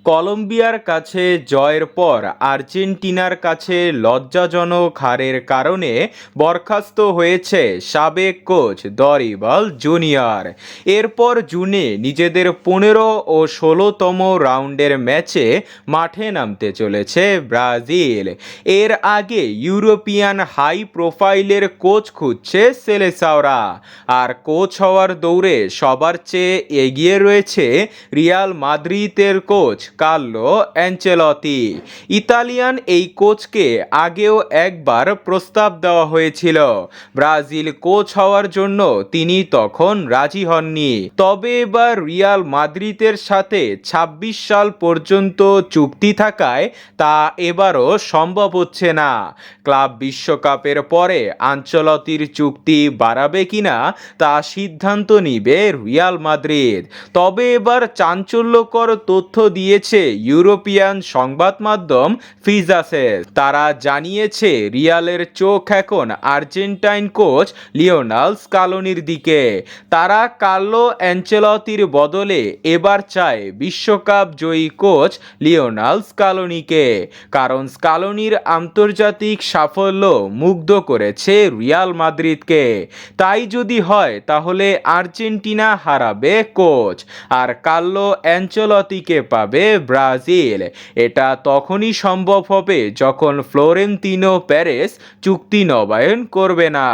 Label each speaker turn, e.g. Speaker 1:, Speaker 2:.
Speaker 1: কলম্বিয়ার কাছে জয়ের পর আর্জেন্টিনার কাছে লজ্জাজনক হারের কারণে বরখাস্ত হয়েছে সাবেক কোচ দরিবাল জুনিয়র। এরপর জুনে নিজেদের 15 ও 16তম রাউন্ডের ম্যাচে মাঠে নামতে চলেছে ব্রাজিল। এর আগে ইউরোপিয়ান হাই প্রোফাইলের কোচ খুঁজছে সেলেসাওরা। আর কোচ হওয়ার দৌড়ে সবার চেয়ে এগিয়ে রয়েছে রিয়াল মাদ্রিদের কোচ কার্লো অ্যানচেলতি। ইতালিয়ান এই কোচকে আগেও একবার প্রস্তাব দেওয়া হয়েছিল ব্রাজিল কোচ হওয়ার জন্য, তিনি তখন রাজি হননি। তবে এবার রিয়াল মাদ্রিদের সাথে 26 সাল পর্যন্ত চুক্তি থাকায় তা এবারও সম্ভব হচ্ছে না। ক্লাব বিশ্বকাপের পরে আনচেলতির চুক্তি বাড়াবে কিনা তা সিদ্ধান্ত নিবে রিয়াল মাদ্রিদ। তবে এবার চাঞ্চল্যকর তথ্য দিয়েছে ইউরোপিয়ান সংবাদ মাধ্যম ফিজাসেস। তারা জানিয়েছে রিয়ালের চোখ এখন আর্জেন্টাইন কোচ লিওনেল স্কালোনির দিকে। তারা কার্লো অ্যানচেলতির বদলে এবার চায় বিশ্বকাপ জয়ী কোচ লিওনেল স্কালোনিকে, কারণ স্কালোনির আন্তর্জাতিক সাফল্য মুগ্ধ করেছে রিয়াল মাদ্রিদকে। তাই যদি হয় তাহলে আর্জেন্টিনা হারাবে কোচ আর কার্লো অ্যানচেলতিকে পাবে ব্রাজিল। এটা তখনই সম্ভব হবে যখন ফ্লোরেন্তিনো পেরেজ চুক্তি নবায়ন করবে না।